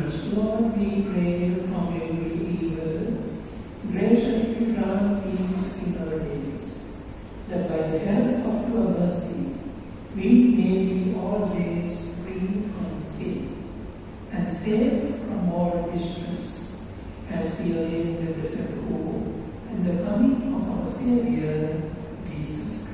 us. Lord, we pray from every evil, graciously grant peace in our days, that by the help of your mercy, we may be always free from sin and safe from all distress, as we await the blessed hope and the coming of our Saviour, Jesus